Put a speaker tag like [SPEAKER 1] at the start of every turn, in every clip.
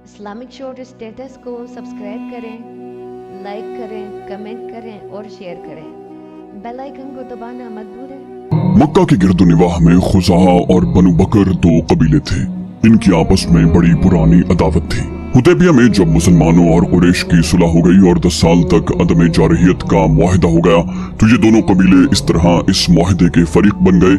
[SPEAKER 1] Islamic short status کو subscribe کریں، like کریں، کمنٹ کریں اور شیئر کریں۔ بیل آئیکن کو دبانا مت بھولیں۔
[SPEAKER 2] مکہ کے گرد و نواح میں خزاعہ اور بنو بکر دو قبیلے تھے۔ ان کی آپس میں بڑی پرانی عداوت تھی۔ حدیبیہ میں جب مسلمانوں اور قریش کی صلح ہو گئی اور 10 سال تک عدم جارحیت کا معاہدہ ہو گیا تو یہ دونوں قبیلے اس طرح اس معاہدے کے فریق بن گئے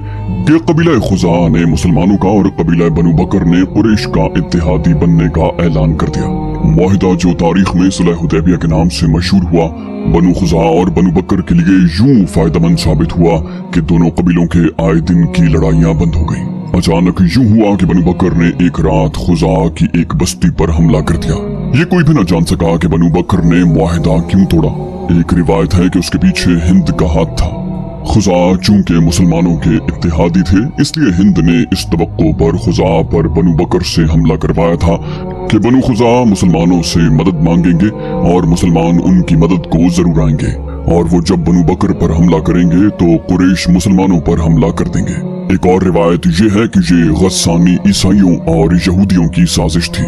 [SPEAKER 2] کہ قبیلہ خزاعہ نے مسلمانوں کا اور قبیلہ بنو بکر نے قریش کا اتحادی بننے کا اعلان کر دیا۔ معاہدہ جو تاریخ میں صلح حدیبیہ کے نام سے مشہور ہوا، بنو خزاعہ اور بنو بکر کے لیے یوں فائدہ مند ثابت ہوا کہ دونوں قبیلوں کے آئے دن کی لڑائیاں بند ہو گئیں۔ اچانک یوں ہوا کہ بنو بکر نے ایک رات خزاعہ کی ایک بستی پر حملہ کر دیا۔ یہ کوئی بھی نہ جان سکا کہ بنو بکر نے معاہدہ کیوں توڑا۔ ایک روایت ہے کہ اس کے پیچھے ہند کا ہاتھ تھا۔ خزاعہ چونکہ مسلمانوں کے اتحادی تھے، اس لیے ہند نے اس توقع پر خزاعہ پر بنو بکر سے حملہ کروایا تھا کہ بنو خزاعہ مسلمانوں سے مدد مانگیں گے اور مسلمان ان کی مدد کو ضرور آئیں گے، اور وہ جب بنو بکر پر حملہ کریں گے تو قریش مسلمانوں پر حملہ کر دیں گے۔ ایک اور روایت یہ ہے کہ یہ غسانی عیسائیوں اور یہودیوں کی سازش تھی۔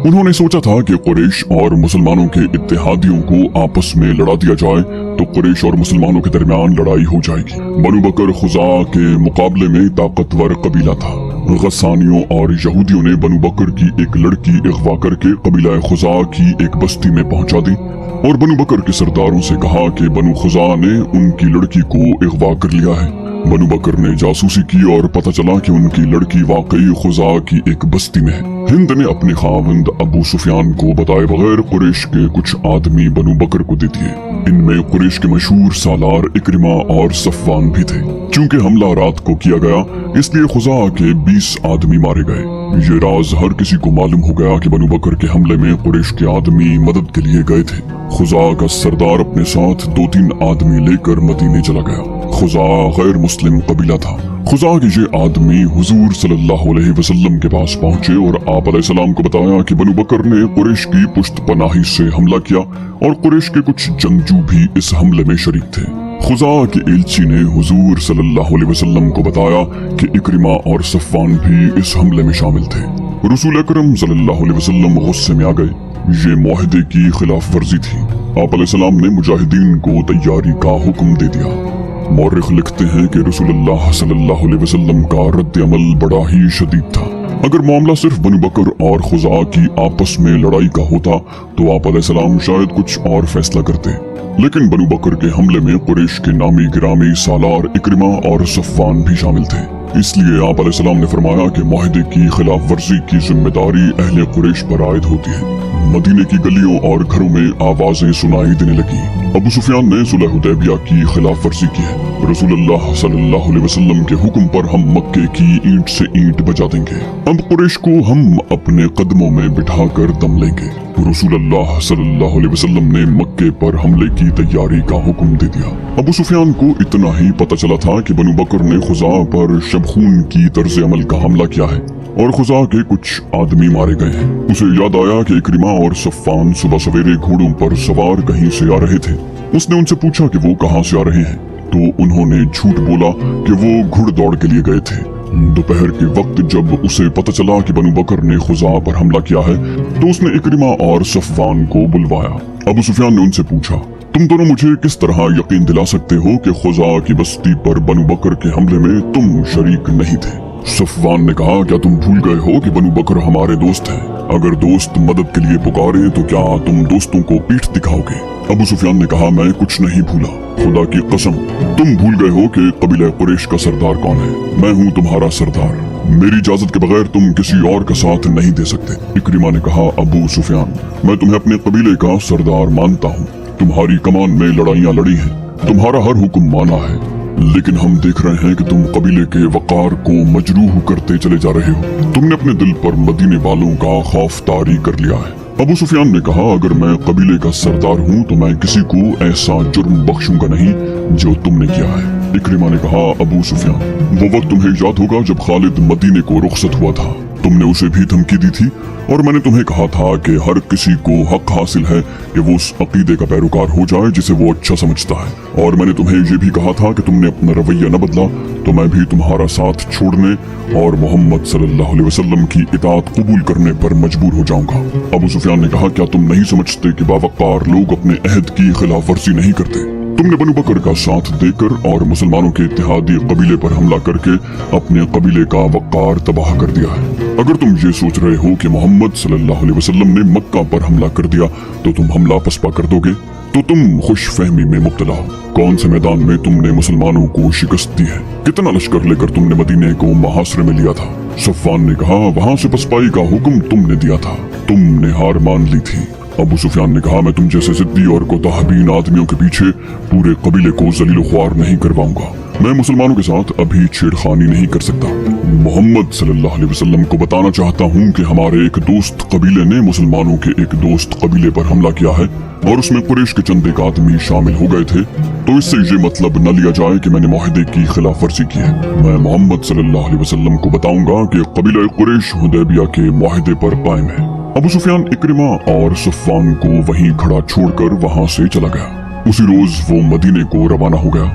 [SPEAKER 2] انہوں نے سوچا تھا کہ قریش اور مسلمانوں کے اتحادیوں کو آپس میں لڑا دیا جائے تو قریش اور مسلمانوں کے درمیان لڑائی ہو جائے گی۔ بنو بکر خزاعہ کے مقابلے میں طاقتور قبیلہ تھا۔ غسانیوں اور یہودیوں نے بنو بکر کی ایک لڑکی اغوا کر کے قبیلہ خزاعہ کی ایک بستی میں پہنچا دی اور بنو بکر کے سرداروں سے کہا کہ بنو خزاعہ نے ان کی لڑکی کو اغوا کر لیا ہے۔ بنو بکر نے جاسوسی کی اور پتہ چلا کہ ان کی لڑکی واقعی خزاعہ کی ایک بستی میں ہے۔ ہند نے اپنے خاوند ابو سفیان کو بتائے بغیر قریش کے کچھ آدمی بنو بکر کو دے دیے۔ ان میں قریش کے مشہور سالار اکرمہ اور صفوان بھی تھے۔ چونکہ حملہ رات کو کیا گیا اس لیے خزاعہ کے 20 آدمی مارے گئے۔ یہ راز ہر کسی کو معلوم ہو گیا کہ بنو بکر کے حملے میں قریش کے آدمی مدد کے لیے گئے تھے۔ خزاعہ کا سردار اپنے ساتھ 2-3 آدمی لے کر مدینے چلا گیا۔ خزاعہ غیر مسلم قبیلہ تھا۔ خزاعہ کے یہ آدمی حضور صلی اللہ علیہ وسلم کے پاس پہنچے اور آپ علیہ السلام کو بتایا کہ بنو بکر نے قریش کی پشت پناہی سے حملہ کیا اور قریش کے کچھ جنگجو بھی اس حملے میں شریک تھے۔ خزاعہ کے ایلچی نے حضور صلی اللہ علیہ وسلم کو بتایا کہ اکرمہ اور صفوان بھی اس حملے میں شامل تھے۔ رسول اکرم صلی اللہ علیہ وسلم غصے میں آ گئے۔ یہ معاہدے کی خلاف ورزی تھی۔ آپ علیہ السلام نے مجاہدین کو تیاری کا حکم دے دیا۔ مورخ لکھتے ہیں کہ رسول اللہ صلی اللہ علیہ وسلم کا رد عمل بڑا ہی شدید تھا۔ اگر معاملہ صرف بنو بکر اور خزاعہ کی آپس میں لڑائی کا ہوتا تو آپ علیہ السلام شاید کچھ اور فیصلہ کرتے، لیکن بنو بکر کے حملے میں قریش کے نامی گرامی سالار اکرمہ اور صفوان بھی شامل تھے۔ اس لیے آپ علیہ السلام نے فرمایا کہ معاہدے کی خلاف ورزی کی ذمہ داری اہل قریش پر عائد ہوتی ہے۔ مدینے کی گلیوں اور گھروں میں آوازیں سنائی دینے لگی، ابو سفیان نے صلح حدیبیہ کی خلاف ورزی کی ہے، رسول اللہ صلی اللہ علیہ وسلم کے حکم پر ہم مکے کی اینٹ سے اینٹ بجا دیں گے، اب قریش کو ہم اپنے قدموں میں بٹھا کر دم لیں گے۔ رسول اللہ صلی اللہ علیہ وسلم نے مکے پر حملے کی تیاری کا حکم دے دیا۔ ابو سفیان کو اتنا ہی پتہ چلا تھا کہ بنو بکر نے خزاعہ پر شبخون کی طرز عمل کا حملہ کیا ہے اور خزاعہ کے کچھ آدمی مارے گئے ہیں۔ اسے یاد آیا کہ اکرمہ اور صفوان صبح سویرے گھوڑوں پر سوار کہیں سے آ رہے تھے۔ اس نے ان سے پوچھا کہ وہ کہاں سے آ رہے ہیں تو انہوں نے جھوٹ بولا کہ وہ گھڑ دوڑ کے لیے گئے تھے۔ دوپہر کے وقت جب اسے پتہ چلا کہ بنو بکر نے خزاعہ پر حملہ کیا ہے تو اس نے اکرمہ اور صفوان کو بلوایا۔ ابو سفیان نے ان سے پوچھا، تم دونوں مجھے کس طرح یقین دلا سکتے ہو کہ خزاعہ کی بستی پر بنو بکر کے حملے میں تم شریک نہیں تھے؟ صفوان نے کہا، کیا تم بھول گئے ہو کہ بنو بکر ہمارے دوست ہیں؟ اگر دوست مدد کے لیے پکارے تو کیا تم دوستوں کو پیٹھ دکھاؤ گے؟ ابو سفیان نے کہا، میں کچھ نہیں بھولا، خدا کی قسم تم بھول گئے ہو کہ قبیلہ قریش کا سردار کون ہے۔ میں ہوں تمہارا سردار، میری اجازت کے بغیر تم کسی اور کا ساتھ نہیں دے سکتے۔ اکرمہ نے کہا، ابو سفیان میں تمہیں اپنے قبیلے کا سردار مانتا ہوں، تمہاری کمان میں لڑائیاں لڑی ہیں، تمہارا ہر حکم مانا ہے، لیکن ہم دیکھ رہے ہیں کہ تم قبیلے کے وقار کو مجروح کرتے چلے جا رہے ہو۔ تم نے اپنے دل پر مدینے والوں کا خوف طاری کر لیا ہے۔ ابو سفیان نے کہا، اگر میں قبیلے کا سردار ہوں تو میں کسی کو ایسا جرم بخشوں گا نہیں جو تم نے کیا ہے۔ اکرمہ نے کہا، ابو سفیان وہ وقت تمہیں یاد ہوگا جب خالد مدینے کو رخصت ہوا تھا، तुमने उसे भी धमकी दी थी और मैंने तुम्हें कहा था कि हर किसी को हक हासिल है कि वो उस अकीदे का पैरोकार हो जाए जिसे वो अच्छा समझता है। और मैंने तुम्हें ये भी कहा था कि तुमने अपना रवैया न बदला तो मैं भी तुम्हारा साथ छोड़ने और मोहम्मद सल्लल्लाहु अलैहि वसल्लम की इताअत कबूल करने पर मजबूर हो जाऊंगा। अबू सुफियान ने कहा, क्या तुम नहीं समझते कि बावकार लोग अपने अहद की खिलाफ वर्जी नहीं करते? तुमने बनु बकर का साथ देकर और मुसलमानों के इत्तेहादी कबीले पर हमला करके अपने कबीले का वक़ार तबाह कर दिया है। अगर तुम ये सोच रहे हो कि मोहम्मद सल्लल्लाहु अलैहि वसल्लम ने मक्का पर हमला कर दिया तो तुम हमला पसपा कर दोगे, तो तुम खुश फहमी में मुब्तला हो। कौन से मैदान में तुमने मुसलमानों को शिकस्त दी है? कितना लश्कर लेकर तुमने मदीने को मुहासरे में लिया था? सफ़वान ने कहा, वहाँ से पसपाई का हुक्म तुमने दिया था, तुमने हार मान ली थी। अबू सुफियान ने कहा, मैं तुम जैसे जिद्दी और कोताहबीन आदमियों के पीछे पूरे कबीले को जलील ख्वार नहीं करवाऊंगा। मैं मुसलमानों के साथ अभी छेड़खानी नहीं कर सकता। मोहम्मद सल्लल्लाहु अलैहि वसल्लम को बताना चाहता हूँ कि हमारे एक दोस्त कबीले ने मुसलमानों के एक दोस्त कबीले पर हमला किया है और उसमें कुरैश के चंद एक आदमी शामिल हो गए थे, तो इससे ये मतलब न लिया जाए कि मैंने मुआहदे की खिलाफ वर्जी की है। मैं मोहम्मद सल्लल्लाहु अलैहि वसल्लम को बताऊंगा कि कबीला कुरैश हुदैबिया के मुआहदे पर कायम है। अबू सुफियान इक्रिमा और सफ़वान को वहीं खड़ा छोड़कर वहां से चला गया। उसी रोज वो मदीने को रवाना हो गया।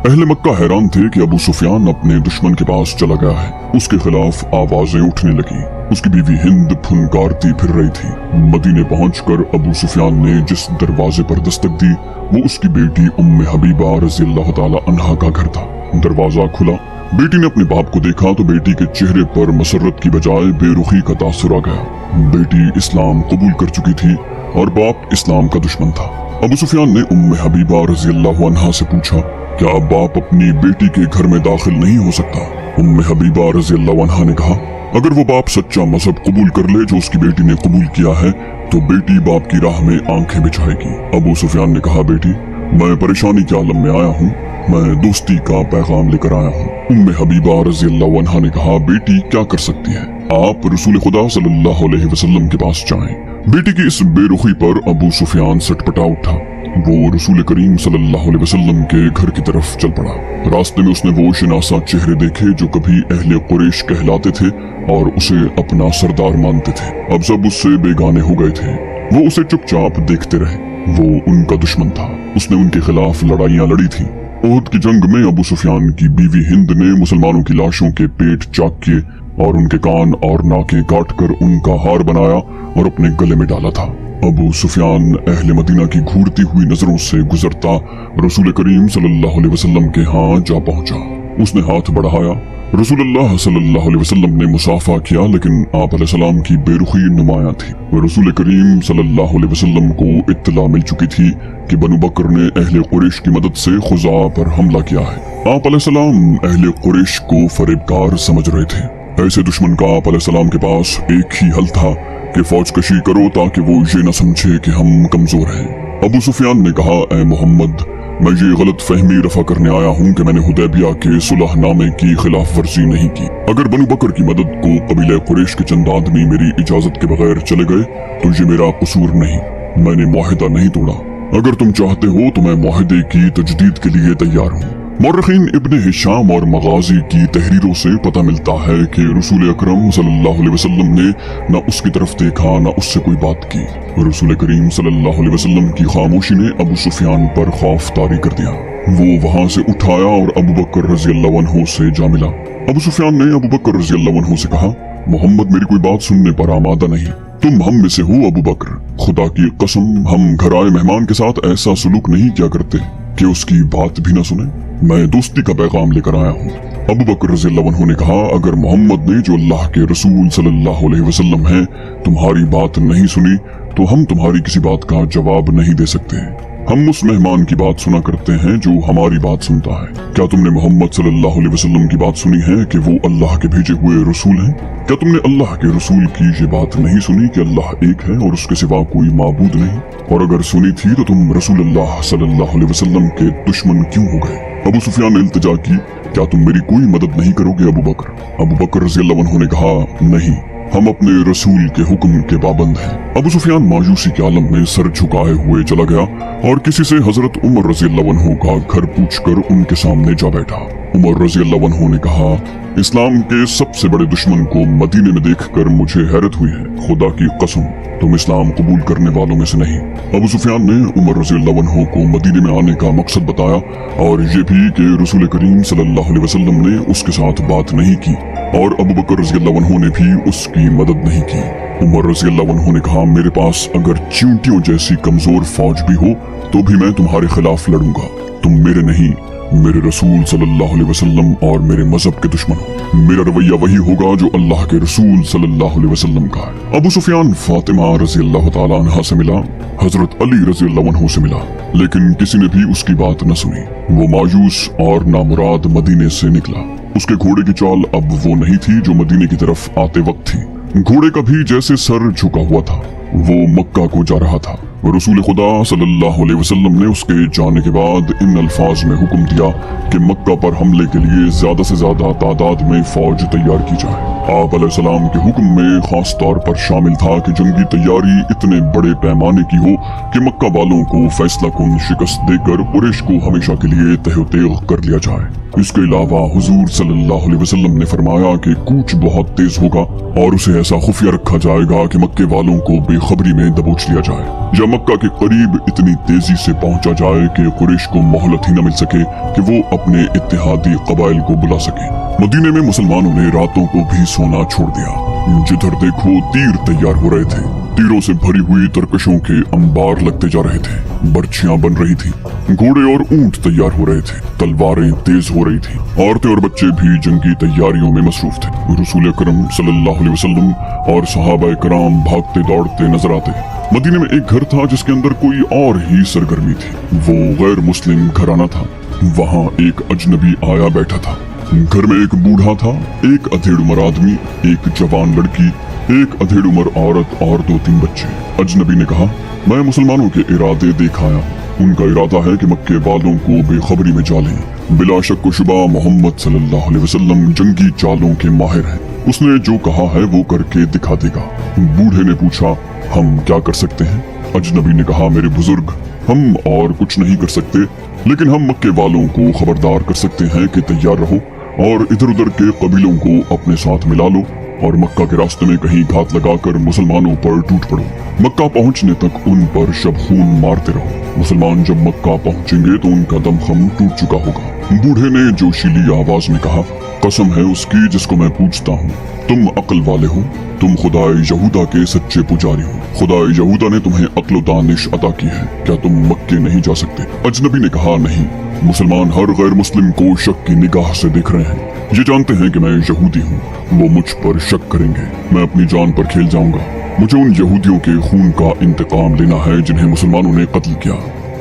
[SPEAKER 2] अहले मक्का हैरान थे कि अबू सुफियान अपने दुश्मन के पास चला गया है। उसके खिलाफ आवाजें उठने लगी। उसकी बीवी हिंद फुनकारती फिर रही थी। मदीने पहुंचकर अबू सुफियान ने जिस दरवाजे पर दस्तक दी वो उसकी बेटी उम्मे हबीबा रज़ियल्लाहु ताला अन्हा का घर था। दरवाजा खुला, बेटी ने अपने बाप को देखा तो बेटी के चेहरे पर मसरत की बजाय बेरुखी का तासुर आ गया। बेटी इस्लाम कबूल कर चुकी थी और बाप इस्लाम का दुश्मन था। अबू सुफियान ने उम्मे हबीबा रज़ियल्लाहु अन्हा से पूछा, क्या बाप अपनी बेटी के घर में दाखिल नहीं हो सकता? उम्मे हबीबा रज़ियल्लाहु अन्हा ने कहा, अगर वो बाप सच्चा मजहब कबूल कर ले जो उसकी बेटी ने कबूल किया है तो बेटी बाप की राह में आंखें बिछाएगी। अबू सुफियान ने कहा, बेटी मैं परेशानी के आलम में आया हूँ, मैं दोस्ती का पैगाम लेकर आया हूँ। उम्मे हबीबा रज़ियल्लाहु अन्हा ने कहा, बेटी क्या कर सकती है, आप रसूल खुदा सल्लल्लाहु अलैहि वसल्लम के पास जाएं। बेटी की इस बेरुखी पर अबू सुफियान सटपटा उठा। वो रसूल करीम सल्लल्लाहु अलैहि वसल्लम के घर की तरफ चल पड़ा। रास्ते में उसने वो शिनासा चेहरे देखे जो कभी अहले कुरैश कहलाते थे और उसे अपना सरदार मानते थे, अब सब उससे बेगाने हो गए थे। वो उसे चुपचाप देखते रहे। वो उनका दुश्मन था, उसने उनके खिलाफ लड़ाइयाँ लड़ी थी। ओहद की जंग में अबू सुफियान की बीवी हिंद ने मुसलमानों की लाशों के पेट चाक किए और उनके कान और नाकें काटकर उनका हार बनाया और अपने गले में डाला था। अबू सुफियान अहले मदीना की घूरती हुई नजरों से गुजरता रसूल करीम सल्लल्लाहु अलैहि वसल्लम के यहाँ जा पहुंचा। उसने हाथ बढ़ाया। रसूलुल्लाह सल्लल्लाहु अलैहि वसल्लम ने मुसाफा किया, लेकिन आप अलैहिस्सलाम की बेरुखी नुमाया थी। रसूल करीम सल्लल्लाहु अलैहि वसल्लम को इत्तला मिल चुकी थी कि बनु बकर ने अहले कुरैश की मदद से खुजा पर हमला किया है। आप अलैहिस्सलाम अहले कुरैश को फरेबकार समझ रहे थे। ऐसे दुश्मन का आप अलैहिस्सलाम के पास एक ही हल था कि फौज कशी करो ताकि वो ये न समझे कि हम कमजोर हैं। अबू सुफियान ने कहा, ए मोहम्मद, मैं ये गलत फहमी रफा करने आया हूँ कि मैंने हुदैबिया के सुलहनामे की खिलाफ वर्जी नहीं की। अगर बनु बकर की मदद को कबीले कुरैश के चंद आदमी मेरी इजाजत के बगैर चले गए तो ये मेरा कसूर नहीं, मैंने मुआहिदा नहीं तोड़ा। अगर तुम चाहते हो तो मैं मुआहिदे की तजदीद के लिए तैयार हूँ। मौरखीन इब्ने हिशाम और मगाजी की तहरीरों से पता मिलता है कि रसूल अकरम सल्लल्लाहु अलैहि वसल्लम ने न उसकी तरफ देखा न उससे कोई बात की। रसूल करीम सल्लल्लाहु अलैहि वसल्लम की खामोशी ने अबू सुफियान पर खौफ तारी कर दिया। वो वहां से उठाया और अबू बकर रज़ियल्लाहु अन्हु से जा मिला। अबू सुफियान ने अबू बकर रज़ियल्लाहु अन्हु से कहा, मोहम्मद मेरी कोई बात सुनने पर आमादा नहीं। तुम हम में से हो अबू बकर, खुदा की कसम हम घर आए मेहमान के साथ ऐसा सलूक नहीं किया करते कि उसकी बात भी न सुने। मैं दोस्ती का पैगाम लेकर आया हूँ। अबू बकर रज़ियल्लाहु अन्हु ने कहा, अगर मोहम्मद ने जो अल्लाह के रसूल सल्लल्लाहु अलैहि वसल्लम हैं तुम्हारी बात नहीं सुनी तो हम तुम्हारी किसी बात का जवाब नहीं दे सकते। हम उस मेहमान की बात सुना करते हैं जो हमारी बात सुनता है। क्या तुमने मोहम्मद सल्लल्लाहु अलैहि वसल्लम की बात सुनी है कि वो अल्लाह के भेजे हुए रसूल हैं? क्या तुमने अल्लाह के रसूल की ये बात नहीं सुनी कि अल्लाह एक है और उसके सिवा कोई माबूद नहीं? और अगर सुनी थी तो तुम रसूलुल्लाह सल्लल्लाहु अलैहि वसल्लम के दुश्मन क्यों हो गए? अबू सुफियान ने इल्तिजा की, क्या तुम मेरी कोई मदद नहीं करोगे अबू बकर? अबू बकर रज़ियल्लाहु अन्हु ने कहा, नहीं, हम अपने रसूल के हुक्म के पाबंद हैं। अबू सुफियान मायूसी के आलम में सर झुकाए हुए चला गया और किसी से हजरत उमर रजी अल्लाह अन्हु का घर पूछकर उनके सामने जा बैठा। उमर रजी अल्लाह अन्हु ने कहा, इस्लाम के सबसे बड़े दुश्मन को मदीने में देखकर मुझे हैरत हुई है। खुदा की कसम, तुम इस्लाम कबूल करने वालों में से नहीं। अबू सुफियान ने उमर रजी अल्लाह अन्हु को मदीने में आने का मकसद बताया और ये भी कि रसूल करीम सल्लल्लाहु अलैहि वसल्लम ने उसके साथ बात नहीं की और अबू बकर रजी अल्लाह अन्हु ने भी उसकी मदद नहीं की। उमर रजी अल्लाह अन्हु ने कहा, मेरे पास अगर चींटियों जैसी कमजोर फौज भी हो तो भी मैं तुम्हारे खिलाफ लड़ूंगा। तुम मेरे नहीं, मेरे रसूल सल्लल्लाहु अलैहि वसल्लम और मेरे मजहब के दुश्मन हो। मेरा रवैया वही होगा जो अल्लाह के रसूल सल्लल्लाहु अलैहि वसल्लम का है। अबू सुफियान फातिमा रजी अल्लाह तआला अन्हा से मिला, हजरत अली रजी अल्लाह अन्हु से मिला, लेकिन किसी ने भी उसकी बात न सुनी। वो मायूस और नामुराद मदीने से निकला। उसके घोड़े की चाल अब वो नहीं थी जो मदीने की तरफ आते वक्त थी। घोड़े का भी जैसे सर झुका हुआ था। वो मक्का को जा रहा था। रसूल खुदा सल्लल्लाहु अलैहि वसल्लम ने उसके जाने के बाद इन अल्फाज में हुक्म दिया कि मक्का पर हमले के लिए ज्यादा से ज्यादा तादाद में फौज तैयार की जाए। आप अलैहिस्सलाम के हुक्म में खास तौर पर शामिल था कि जंगी तैयारी इतने बड़े पैमाने की हो कि मक्का वालों को फैसला कुन शिकस्त देकर कुरैश को हमेशा के लिए तहतेग कर लिया जाए। इसके अलावा हुजूर सल्लल्लाहु अलैहि वसल्लम ने फरमाया कि कूच बहुत तेज होगा और उसे ऐसा खुफिया रखा जाएगा कि मक्के वालों को बेखबरी में दबोच लिया जाए या मक्का के करीब इतनी तेजी से पहुंचा जाए कि कुरैश को मोहलत ही न मिल सके कि वो अपने इत्तेहादी कबाइल को बुला सके। मदीने में मुसलमानों ने रातों को भी सोना छोड़ दिया। जिधर देखो तीर तैयार हो रहे थे। तीरों से भरी हुई तरकशों के अंबार लगते जा रहे थे। बर्छियां बन रही थी। घोड़े और ऊंट तैयार हो रहे थे। तलवारें तेज हो रही थी। औरतें और बच्चे भी जंगी तैयारियों में मसरूफ थे। रसूल अकरम सल्लल्लाहु अलैहि वसल्लम और सहाबा कराम भागते दौड़ते नजर आते। मदीने में एक घर था जिसके अंदर कोई और ही सरगर्मी थी। वो गैर मुस्लिम घराना था। वहाँ एक अजनबी आया बैठा था। घर में एक बूढ़ा था, एक अधेड़ उम्र आदमी, एक जवान लड़की, एक अधेड़ उम्र औरत और 2-3 बच्चे। अजनबी ने कहा, मैं मुसलमानों के इरादे देख आया हूँ। उनका इरादा है कि मक्के वालों को बेखबरी में डालें। बिला शक व शुबा मोहम्मद सल्लल्लाहु अलैहि वसल्लम जंगी चालों के माहिर हैं। उसने जो कहा है वो करके दिखा देगा। बूढ़े ने पूछा, हम क्या कर सकते हैं? अजनबी ने कहा, मेरे बुजुर्ग, हम और कुछ नहीं कर सकते, लेकिन हम मक्के वालों को खबरदार कर सकते हैं कि तैयार रहो और इधर उधर के कबीलों को अपने साथ मिला लो और मक्का के रास्ते में कहीं घात लगाकर मुसलमानों पर टूट पड़ो। मक्का पहुंचने तक उन पर शब-खून मारते रहो। मुसलमान जब मक्का पहुंचेंगे तो उनका दमखम टूट चुका होगा। बूढ़े ने जोशीली आवाज में कहा, कसम है उसकी जिसको मैं पूछता हूँ, तुम अक्ल वाले हो, तुम खुदाए यहूदा के सच्चे पुजारी हो। खुदाए यहूदा ने तुम्हें अक्ल दानिश अता की है, क्या तुम मक्के नहीं जा सकते? अजनबी ने कहा, नहीं, मुसलमान हर गैर मुस्लिम को शक की निगाह से देख रहे हैं। ये जानते हैं कि मैं यहूदी हूँ, वो मुझ पर शक करेंगे। मैं अपनी जान पर खेल जाऊंगा। मुझे उन यहूदियों के खून का इंतकाम लेना है जिन्हें मुसलमानों ने कत्ल किया।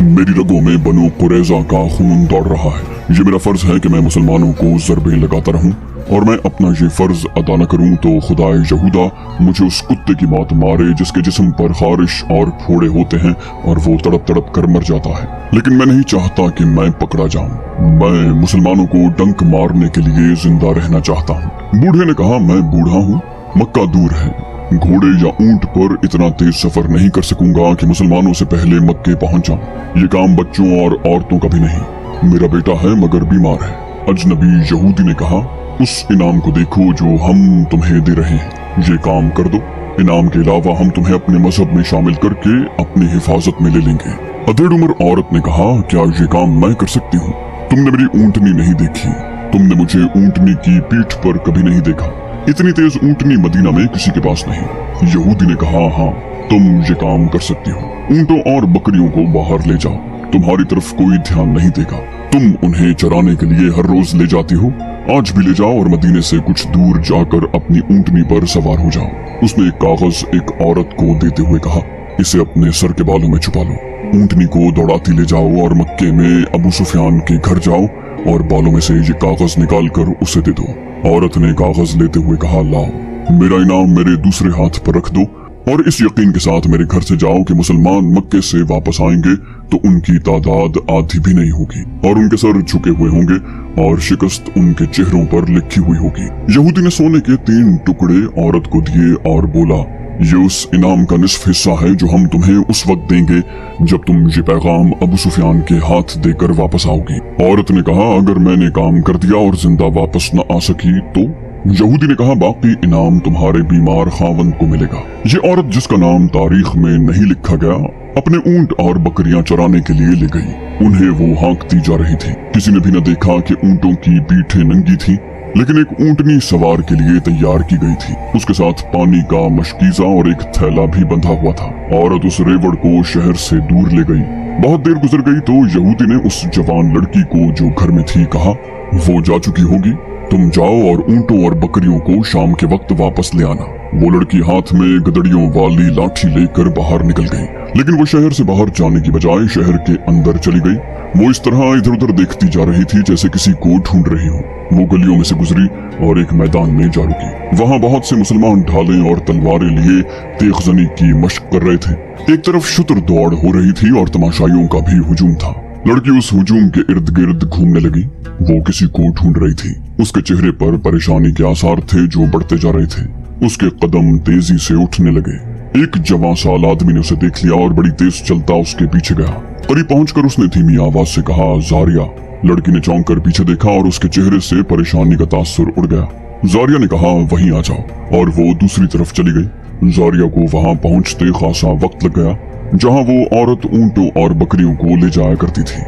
[SPEAKER 2] मेरी रगों में बनो कुरैजा का खून दौड़ रहा है। ये मेरा फर्ज है कि मैं मुसलमानों को ज़रबें लगाता रहूं और मैं अपना ये फर्ज अदा न करूं तो खुदाए यहूदा मुझे उस कुत्ते की मौत मारे जिसके जिस्म पर खारिश और फोड़े होते हैं और वो तड़प तड़प कर मर जाता है। लेकिन मैं नहीं चाहता कि मैं पकड़ा जाऊं। मैं मुसलमानों को डंक मारने के लिए जिंदा रहना चाहता हूँ। बूढ़े ने कहा, मैं बूढ़ा हूँ, मक्का दूर है, घोड़े या ऊंट पर इतना तेज सफर नहीं कर सकूंगा कि मुसलमानों से पहले मक्के पहुंच जाऊं। ये काम बच्चों और औरतों का भी नहीं। मेरा बेटा है मगर बीमार है। अजनबी यहूदी ने कहा, उस इनाम को देखो जो हम तुम्हें दे रहे हैं, ये काम कर दो। इनाम के अलावा हम तुम्हें अपने मजहब में शामिल करके अपनी हिफाजत में ले लेंगे। अधेड़ उम्र औरत ने कहा, क्या ये काम मैं कर सकती हूँ? तुमने मेरी ऊंटनी नहीं देखी, तुमने मुझे ऊंटनी की पीठ पर कभी नहीं देखा। इतनी तेज ऊंटनी मदीना में किसी के पास नहीं। यहूदी ने कहा, हाँ, तुम ये काम कर सकती हो। ऊंटों और बकरियों को बाहर ले जाओ, तुम्हारी तरफ कोई ध्यान नहीं देगा। तुम उन्हें चराने के लिए हर रोज ले जाती हो, आज भी ले जाओ और मदीने से कुछ दूर जाकर अपनी ऊंटनी पर सवार हो जाओ। उसने एक कागज एक औरत को देते हुए कहा, इसे अपने सर के बालों में छुपा लो। ऊंटनी को दौड़ाती ले जाओ और मक्के में अबू सुफियान के घर जाओ और बालों में से ये कागज निकाल कर उसे दे दो। औरत ने कागज लेते हुए कहा, लाओ, मेरा इनाम मेरे दूसरे हाथ पर रख दो और इस यकीन के साथ मेरे घर से जाओ कि मुसलमान मक्के से वापस आएंगे तो उनकी तादाद आधी भी नहीं होगी और उनके सर झुके हुए होंगे और शिकस्त उनके चेहरों पर लिखी हुई होगी। यहूदी ने सोने के 3 टुकड़े औरत को दिए और बोला, ये उस इनाम का निस्फ हिस्सा है जो हम तुम्हें उस वक्त देंगे जब तुम ये पैगाम अबू सुफियान के हाथ देकर वापस आओगी। औरत ने कहा, अगर मैंने काम कर दिया और जिंदा वापस न आ सकी तो? यहूदी ने कहा, बाकी इनाम तुम्हारे बीमार खावंद को मिलेगा। ये औरत जिसका नाम तारीख में नहीं लिखा गया अपने ऊंट और बकरियां चराने के लिए ले गई। उन्हें वो हाँकती जा रही थी। किसी ने भी न देखा कि ऊंटों की पीठें नंगी थी, लेकिन एक ऊंटनी सवार के लिए तैयार की गई थी। उसके साथ पानी का मशकीजा और एक थैला भी बंधा हुआ था। औरत उस रेवड़ को शहर से दूर ले गई। बहुत देर गुजर गई तो यहूदी ने उस जवान लड़की को जो घर में थी कहा, वो जा चुकी होगी, तुम जाओ और ऊंटों और बकरियों को शाम के वक्त वापस ले आना। वो लड़की हाथ में गदड़ियों वाली लाठी लेकर बाहर निकल गई, लेकिन वो शहर से बाहर जाने की बजाय शहर के अंदर चली गई। वो इस तरह इधर उधर देखती जा रही थी जैसे किसी को ढूंढ रही हो। वो गलियों में से गुजरी और एक मैदान में जा रुकी। वहाँ बहुत से मुसलमान ढालें और तलवारें लिए तेखजनी की मशक कर रहे थे। एक तरफ शुतर दौड़ हो रही थी और तमाशाइयों का भी हुजूम था। लड़की उस हुजूम के इर्द गिर्द घूमने लगी। वो किसी को ढूंढ रही थी। उसके चेहरे पर परेशानी के आसार थे जो बढ़ते जा रहे थे। उसके कदम तेजी से उठने लगे। एक जवां साल आदमी ने उसे देख लिया और बड़ी तेज चलता उसके पीछे गया। करीब पहुंचकर उसने धीमी आवाज से कहा, जारिया। लड़की ने चौंक कर पीछे देखा और उसके चेहरे से परेशानी का तासुर उड़ गया। जारिया ने कहा, वहीं आ जाओ, और वो दूसरी तरफ चली गई। जारिया को वहां पहुंचते खासा वक्त लग गया, जहां वो औरत ऊंटों और बकरियों को ले जाया करती थी।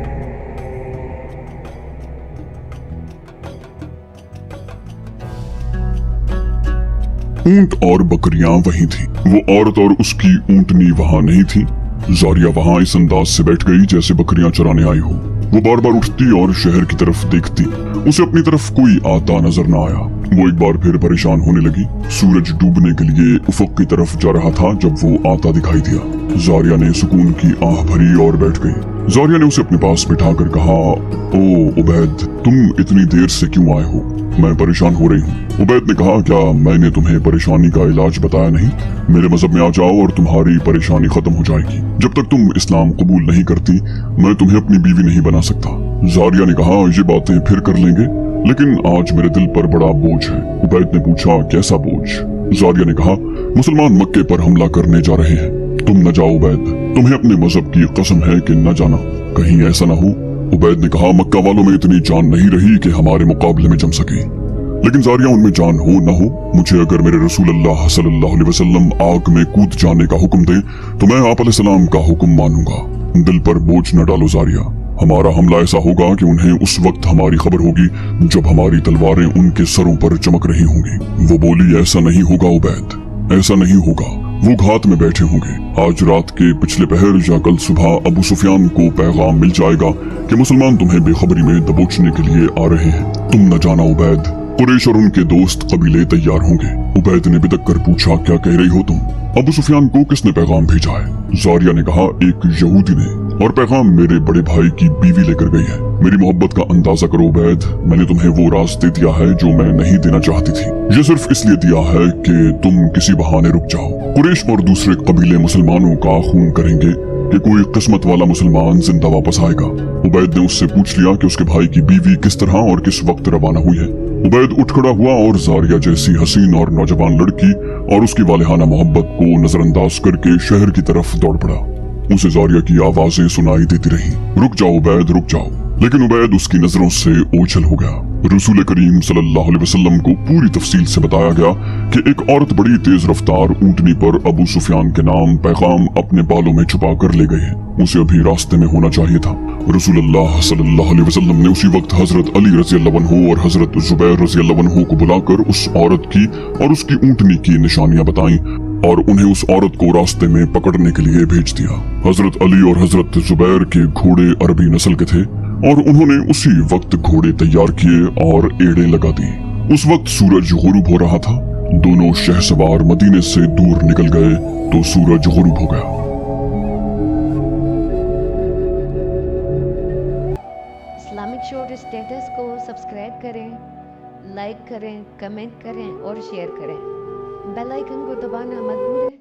[SPEAKER 2] ऊंट और बकरियां वहीं थी। वो औरत और उसकी ऊंटनी वहां नहीं थी। जारिया वहां इस अंदाज से बैठ गई जैसे बकरियां चराने आई हो। वो बार बार उठती और शहर की तरफ देखती। उसे अपनी तरफ कोई आता नजर न आया। वो एक बार फिर परेशान होने लगी। सूरज डूबने के लिए उफक की तरफ जा रहा था जब वो आता दिखाई दिया। जारिया ने सुकून की आह भरी और बैठ गई। जारिया ने उसे अपने पास बिठाकर कहा, ओ उबैद, तुम इतनी देर से क्यों आए हो? मैं परेशान हो रही हूँ। उबैद ने कहा, क्या मैंने तुम्हें परेशानी का इलाज बताया नहीं? मेरे मजहब में आ जाओ और तुम्हारी परेशानी खत्म हो जाएगी। जब तक तुम इस्लाम कबूल नहीं करती मैं तुम्हें अपनी बीवी नहीं बना सकता। जारिया ने कहा, ये बातें फिर कर लेंगे, लेकिन आज मेरे दिल पर बड़ा बोझ है। उबैद ने पूछा, कैसा बोझ? जारिया ने कहा, मुसलमान मक्के पर हमला करने जा रहे हैं। तुम न जाओ उबैद, तुम्हें अपने मजहब की कसम है कि न जाना, कहीं ऐसा न हो। उबैद ने कहा, मक्का वालों में इतनी जान नहीं रही कि हमारे मुकाबले में जम सके, लेकिन जारिया उनमें जान हो न हो, मुझे अगर मेरे रसूल अल्लाह सल्लल्लाहु अलैहि वसल्लम आग में कूद जाने का हुक्म दें तो मैं आप अलैहिस्सलाम का हुक्म मानूंगा। दिल पर बोझ न डालो जारिया, हमारा हमला ऐसा होगा कि उन्हें उस वक्त हमारी खबर होगी जब हमारी तलवारें उनके सरों पर चमक रही होंगी। वो बोली, ऐसा नहीं होगा उबैद, ऐसा नहीं होगा। वो घात में बैठे होंगे। आज रात के पिछले पहर या कल सुबह अबू सुफियान को पैगाम मिल जाएगा कि मुसलमान तुम्हें बेखबरी में दबोचने के लिए आ रहे हैं। तुम न जाना उबैद, कुरैश और उनके दोस्त कबीले तैयार होंगे। उबैद ने बिदक कर पूछा, क्या कह रही हो तुम? अबू सुफियान को किसने पैगाम भेजा है? जारिया ने कहा, एक यहूदी ने, और पैगाम मेरे बड़े भाई की बीवी लेकर गई है। मेरी मोहब्बत का अंदाजा करो उबैद, मैंने तुम्हें वो राज दे दिया है जो मैं नहीं देना चाहती थी। ये सिर्फ इसलिए दिया है कि तुम किसी बहाने रुक जाओ। कुरैश और दूसरे कबीले मुसलमानों का खून करेंगे कि कोई किस्मत वाला मुसलमान जिंदा वापस आएगा। उबैद ने उससे पूछ लिया कि उसके भाई की बीवी किस तरह और किस वक्त रवाना हुई है। उबैद उठ खड़ा हुआ और जारिया जैसी हसीन और नौजवान लड़की और उसकी वालिहाना मोहब्बत को नजरअंदाज करके शहर की तरफ दौड़ पड़ा। उसे जारिया की आवाजें सुनाई देती रही, रुक जाओ उबैद, रुक जाओ। लेकिन उबैद उसकी नजरों से ओझल हो गया। रसूल करीम सल्लल्लाहु अलैहि वसल्लम को पूरी तफसील से बताया गया कि एक औरत बड़ी तेज रफ्तार ऊंटनी पर अबू सुफियान के नाम पैगाम अपने बालों में छुपा कर ले गए हैं। उसे अभी रास्ते में होना चाहिए था। रसूलुल्लाह सल्लल्लाहु अलैहि वसल्लम ने उसी वक्त हजरत अली रज़ी अल्लाहु अन्हु और हजरत जुबैर रज़ी अल्लाहु अन्हु को बुलाकर उस औरत की और उसकी ऊंटनी की निशानियां बताई और उन्हें उस औरत को रास्ते में पकड़ने के लिए भेज दिया। हजरत अली और हजरत जुबैर के घोड़े अरबी नस्ल के थे और उन्होंने उसी वक्त घोड़े तैयार किए और एड़े लगा दी। उस वक्त सूरज गुरूब हो रहा था। दोनों शहसवार मदीने से दूर निकल गए तो सूरज गुरूब हो गया।
[SPEAKER 1] इस्लामिक शोर स्टेटस को सब्सक्राइब करें, लाइक करें, कमेंट करें और शेयर करें। बेल आइकन को दबाना मत भूलें।